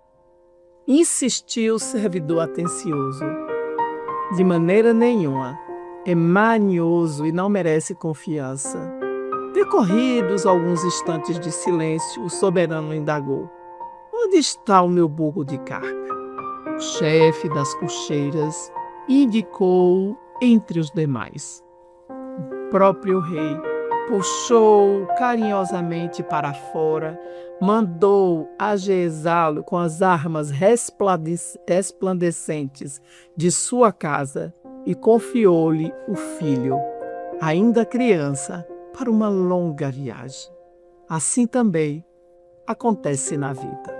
Insistiu o servidor atencioso. De maneira nenhuma. É manhoso e não merece confiança. Decorridos alguns instantes de silêncio, o soberano indagou: onde está o meu burro de carga? O chefe das cocheiras indicou entre os demais. O próprio rei puxou carinhosamente para fora, mandou ajeizá-lo com as armas resplandecentes de sua casa e confiou-lhe o filho, ainda criança, para uma longa viagem. Assim também acontece na vida.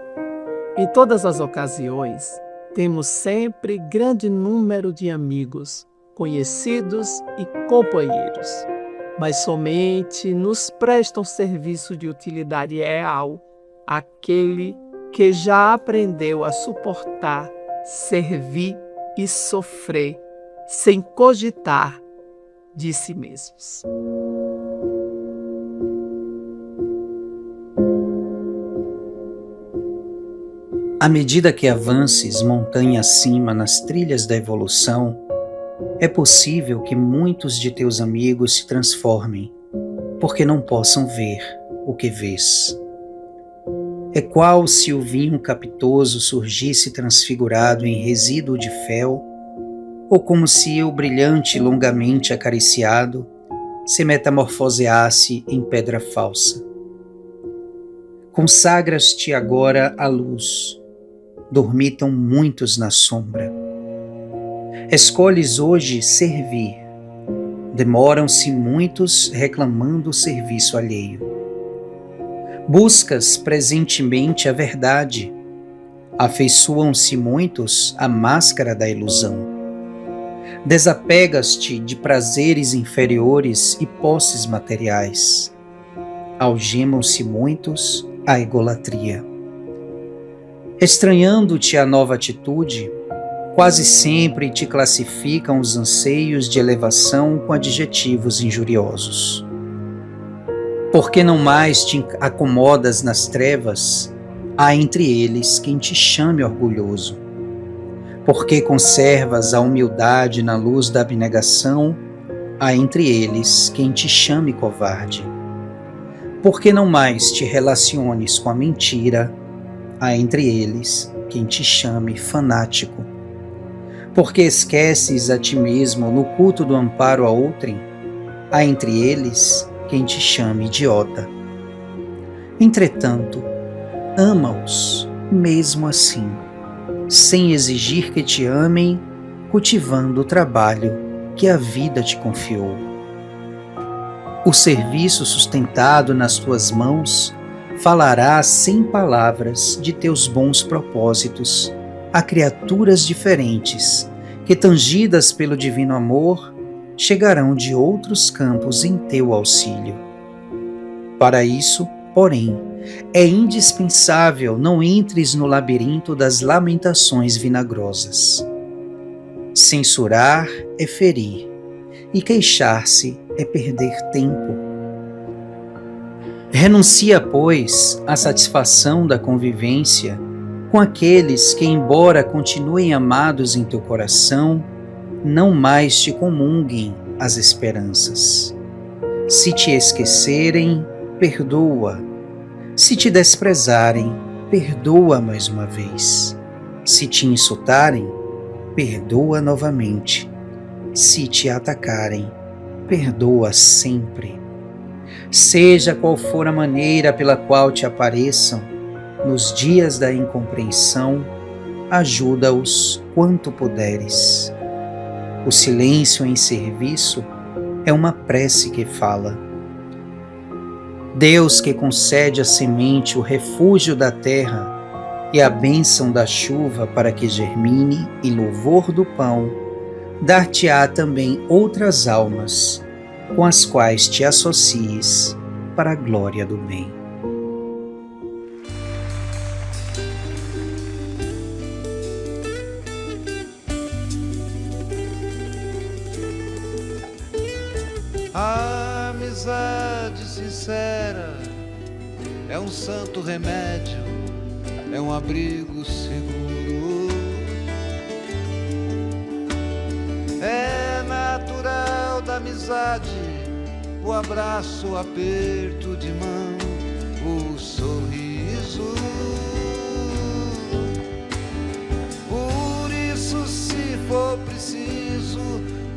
Em todas as ocasiões, temos sempre grande número de amigos, conhecidos e companheiros, mas somente nos prestam serviço de utilidade real aquele que já aprendeu a suportar, servir e sofrer sem cogitar de si mesmos. À medida que avances montanha acima nas trilhas da evolução, é possível que muitos de teus amigos se transformem, porque não possam ver o que vês. É qual se o vinho capitoso surgisse transfigurado em resíduo de fel, ou como se o brilhante longamente acariciado se metamorfoseasse em pedra falsa. Consagras-te agora à luz. Dormitam muitos na sombra. Escolhes hoje servir. Demoram-se muitos reclamando o serviço alheio. Buscas presentemente a verdade. Afeiçoam-se muitos à máscara da ilusão. Desapegas-te de prazeres inferiores e posses materiais. Algemam-se muitos à egolatria. Estranhando-te a nova atitude, quase sempre te classificam os anseios de elevação com adjetivos injuriosos. Por que não mais te acomodas nas trevas, há entre eles quem te chame orgulhoso. Porque conservas a humildade na luz da abnegação, há entre eles quem te chame covarde. Porque não mais te relaciones com a mentira, há entre eles quem te chame fanático. Porque esqueces a ti mesmo no culto do amparo a outrem, há entre eles quem te chame idiota. Entretanto, ama-os mesmo assim, sem exigir que te amem, cultivando o trabalho que a vida te confiou. O serviço sustentado nas tuas mãos falará sem palavras de teus bons propósitos a criaturas diferentes que, tangidas pelo divino amor, chegarão de outros campos em teu auxílio. Para isso, porém, é indispensável não entres no labirinto das lamentações vinagrosas. Censurar é ferir, e queixar-se é perder tempo. Renuncia, pois, à satisfação da convivência com aqueles que, embora continuem amados em teu coração, não mais te comunguem as esperanças. Se te esquecerem, perdoa. Se te desprezarem, perdoa mais uma vez. Se te insultarem, perdoa novamente. Se te atacarem, perdoa sempre. Seja qual for a maneira pela qual te apareçam, nos dias da incompreensão, ajuda-os quanto puderes. O silêncio em serviço é uma prece que fala. Deus, que concede à semente o refúgio da terra e a bênção da chuva para que germine em louvor do pão, dar-te-á também outras almas, com as quais te associes para a glória do bem. A amizade sincera é um santo remédio, é um abrigo seguro. É natural da amizade o abraço, o aperto de mão, o sorriso. Por isso, se for preciso,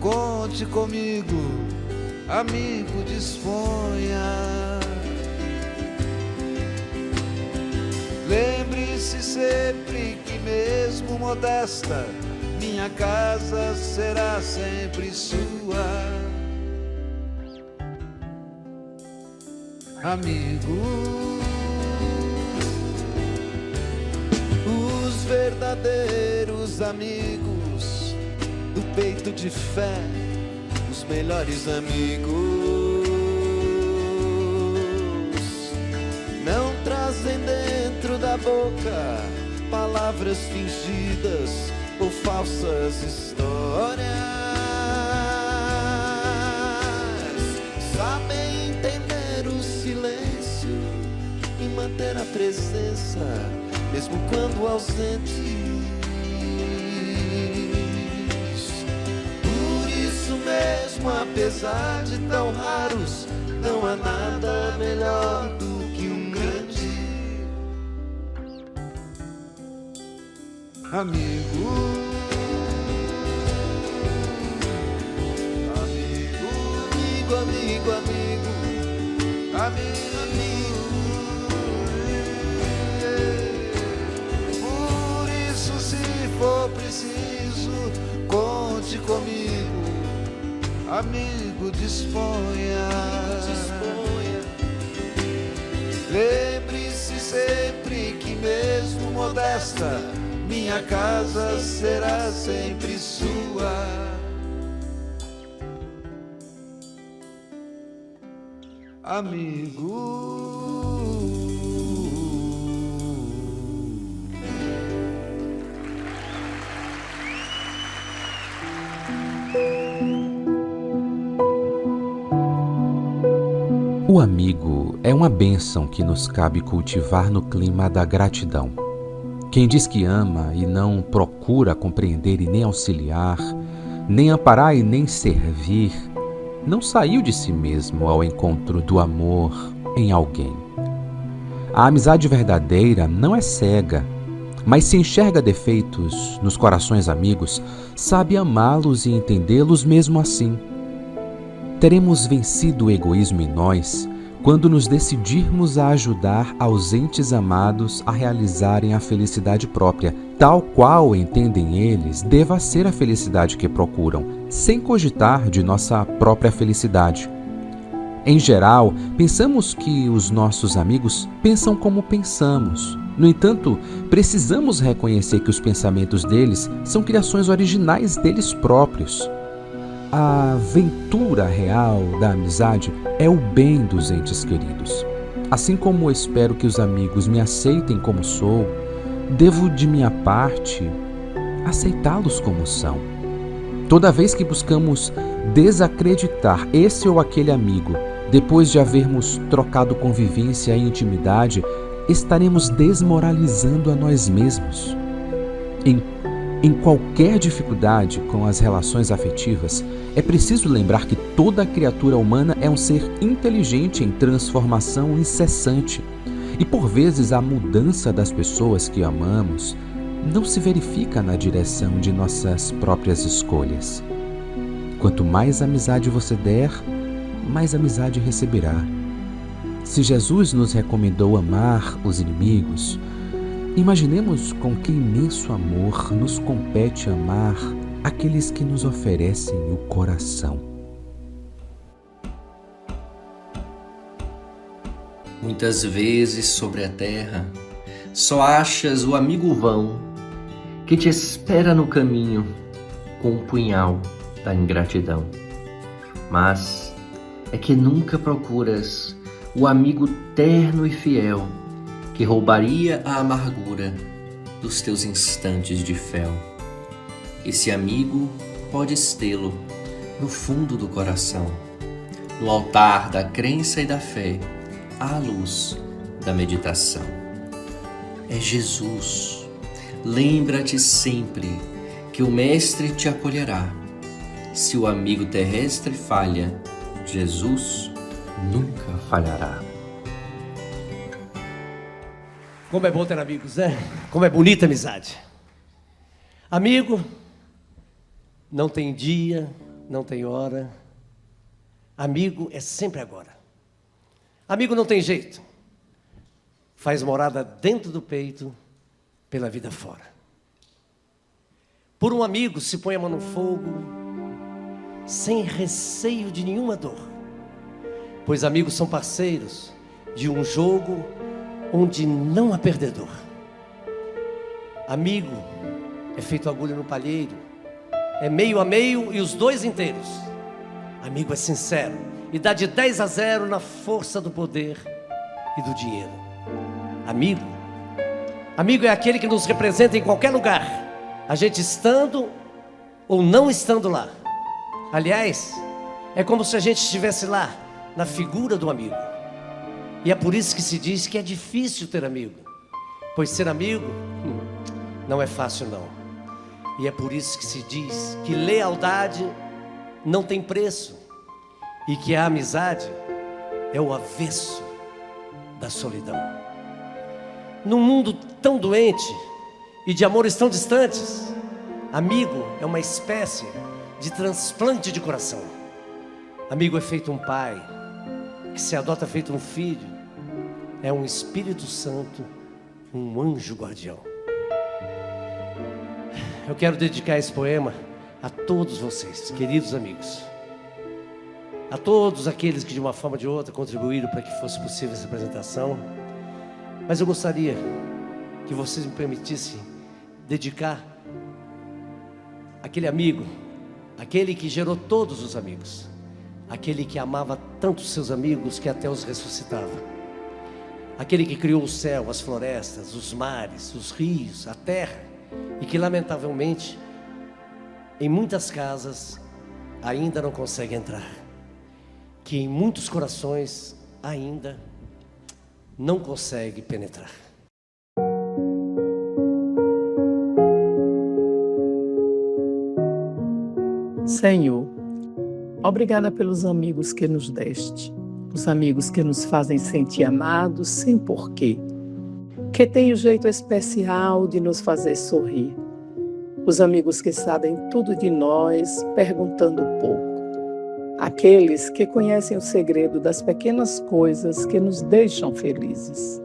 conte comigo, amigo, disponha. Lembre-se sempre que mesmo modesta, minha casa será sempre sua. Amigo, os verdadeiros amigos do peito de fé, os melhores amigos não trazem dentro da boca palavras fingidas ou falsas histórias. Sabem entender o silêncio e manter a presença, mesmo quando ausentes. Por isso mesmo, apesar de tão raros, não há nada melhor do que um grande amigo. Amigo, amigo, amigo, amigo. Por isso, se for preciso, conte comigo, amigo, disponha. Lembre-se sempre que mesmo modesta, minha casa será sempre sua. Amigo. O amigo é uma bênção que nos cabe cultivar no clima da gratidão. Quem diz que ama e não procura compreender e nem auxiliar, nem amparar e nem servir, não saiu de si mesmo ao encontro do amor em alguém. A amizade verdadeira não é cega, mas se enxerga defeitos nos corações amigos, sabe amá-los e entendê-los mesmo assim. Teremos vencido o egoísmo em nós quando nos decidirmos a ajudar aos entes amados a realizarem a felicidade própria, tal qual entendem eles deva ser a felicidade que procuram, sem cogitar de nossa própria felicidade. Em geral, pensamos que os nossos amigos pensam como pensamos. No entanto, precisamos reconhecer que os pensamentos deles são criações originais deles próprios. A ventura real da amizade é o bem dos entes queridos. Assim como espero que os amigos me aceitem como sou, devo, de minha parte, aceitá-los como são. Toda vez que buscamos desacreditar esse ou aquele amigo, depois de havermos trocado convivência e intimidade, estaremos desmoralizando a nós mesmos. Em qualquer dificuldade com as relações afetivas, é preciso lembrar que toda criatura humana é um ser inteligente em transformação incessante. E por vezes a mudança das pessoas que amamos não se verifica na direção de nossas próprias escolhas. Quanto mais amizade você der, mais amizade receberá. Se Jesus nos recomendou amar os inimigos, imaginemos com que imenso amor nos compete amar aqueles que nos oferecem o coração. Muitas vezes sobre a terra só achas o amigo vão que te espera no caminho com o punhal da ingratidão. Mas é que nunca procuras o amigo terno e fiel que roubaria a amargura dos teus instantes de fel. Esse amigo podes tê-lo no fundo do coração, no altar da crença e da fé, à luz da meditação. É Jesus. Lembra-te sempre que o Mestre te acolherá. Se o amigo terrestre falha, Jesus nunca falhará. Como é bom ter amigos, né? Como é bonita a amizade. Amigo não tem dia, não tem hora. Amigo é sempre agora. Amigo não tem jeito. Faz morada dentro do peito, pela vida fora. Por um amigo se põe a mão no fogo, sem receio de nenhuma dor. Pois amigos são parceiros de um jogo onde não há perdedor. Amigo é feito agulha no palheiro, é meio a meio e os dois inteiros. Amigo é sincero e dá de 10-0 na força do poder e do dinheiro. Amigo é aquele que nos representa em qualquer lugar, a gente estando ou não estando lá. Aliás, é como se a gente estivesse lá, na figura do amigo. E é por isso que se diz que é difícil ter amigo, pois ser amigo não é fácil não. E é por isso que se diz que lealdade não tem preço e que a amizade é o avesso da solidão. Num mundo tão doente e de amores tão distantes, amigo é uma espécie de transplante de coração. Amigo é feito um pai que se adota feito um filho, é um Espírito Santo, um anjo guardião. Eu quero dedicar esse poema a todos vocês, queridos amigos, a todos aqueles que de uma forma ou de outra contribuíram para que fosse possível essa apresentação. Mas eu gostaria que vocês me permitissem dedicar aquele amigo, aquele que gerou todos os amigos, aquele que amava tanto seus amigos que até os ressuscitava, aquele que criou o céu, as florestas, os mares, os rios, a terra, e que lamentavelmente em muitas casas ainda não consegue entrar, que em muitos corações ainda não consegue penetrar. Senhor, obrigada pelos amigos que nos deste, os amigos que nos fazem sentir amados sem porquê, que têm o jeito especial de nos fazer sorrir, os amigos que sabem tudo de nós, perguntando pouco, aqueles que conhecem o segredo das pequenas coisas que nos deixam felizes.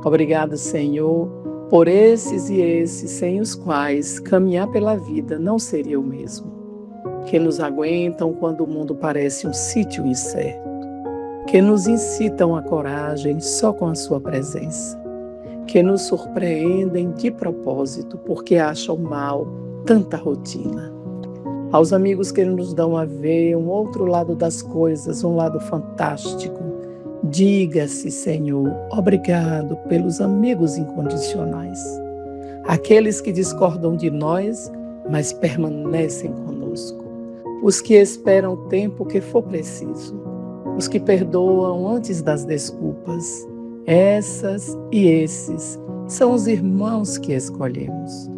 Obrigada, Senhor, por esses e esses sem os quais caminhar pela vida não seria o mesmo, que nos aguentam quando o mundo parece um sítio incerto, que nos incitam à coragem só com a sua presença, que nos surpreendem de propósito porque acham mal tanta rotina. Aos amigos que nos dão a ver um outro lado das coisas, um lado fantástico, diga-se, Senhor, obrigado pelos amigos incondicionais, aqueles que discordam de nós, mas permanecem conosco, os que esperam o tempo que for preciso, os que perdoam antes das desculpas. Essas e esses são os irmãos que escolhemos.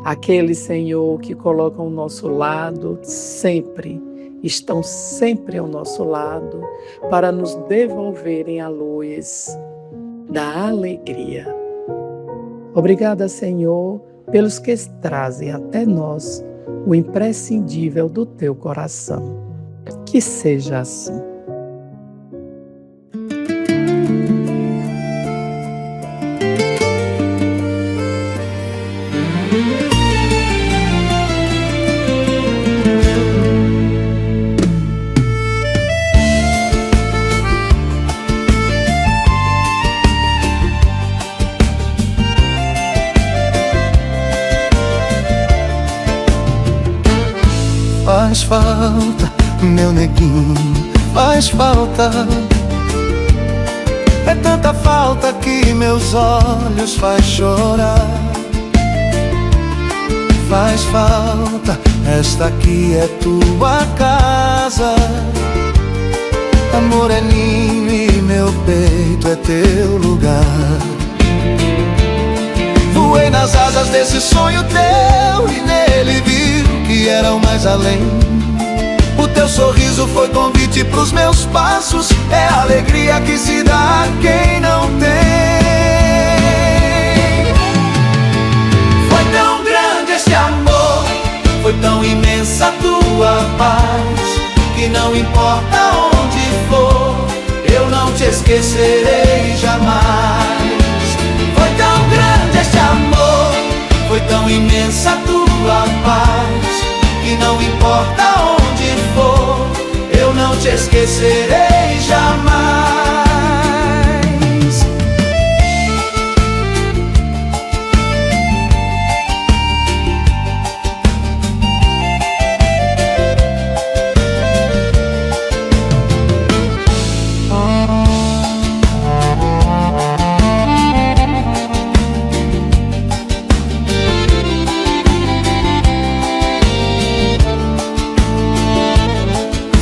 Aqueles, Senhor, que colocam o nosso lado sempre, estão sempre ao nosso lado para nos devolverem a luz da alegria. Obrigada, Senhor, pelos que trazem até nós o imprescindível do teu coração. Que seja assim. Faz falta, meu neguinho, faz falta. É tanta falta que meus olhos faz chorar. Faz falta, esta aqui é tua casa. Amor é ninho e meu peito é teu lugar. Voei nas asas desse sonho teu e nele vi que era o mais além. O teu sorriso foi convite pros meus passos, é a alegria que se dá a quem não tem. Foi tão grande esse amor, foi tão imensa a tua paz, que não importa onde for, eu não te esquecerei jamais. Foi tão grande esse amor, foi tão imensa a tua paz, que não importa onde for, eu não te esquecerei jamais.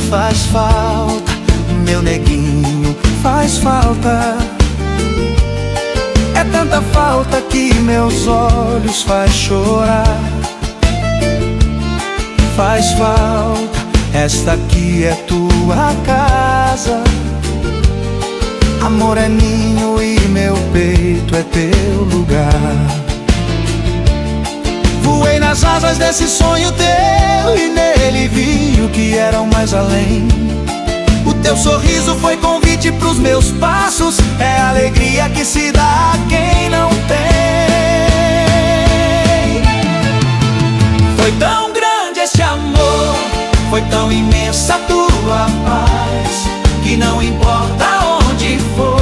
Faz falta, meu neguinho, faz falta. É tanta falta que meus olhos faz chorar. Faz falta, esta aqui é tua casa. Amor é ninho e meu peito é teu lugar. Voei nas asas desse sonho teu e nele vi o que era o mais além. O teu sorriso foi convite pros meus passos, é a alegria que se dá a quem não tem. Foi tão grande esse amor, foi tão imensa a tua paz, que não importa onde for,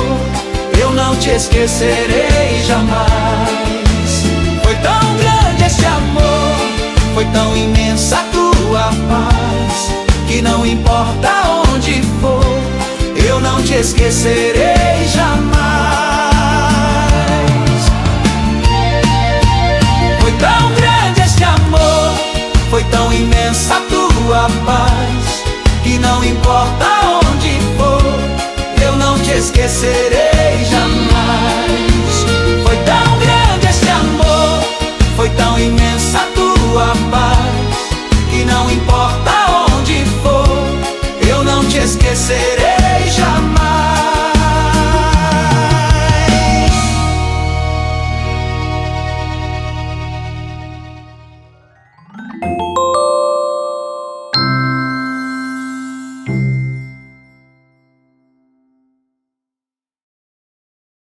eu não te esquecerei jamais. Foi tão grande esse amor, foi tão imensa a tua paz, que não importa onde for, eu não te esquecerei jamais. Foi tão grande esse amor, foi tão imensa a tua paz, que não importa onde for, eu não te esquecerei jamais. tua paz, que não importa onde for, eu não te esquecerei jamais.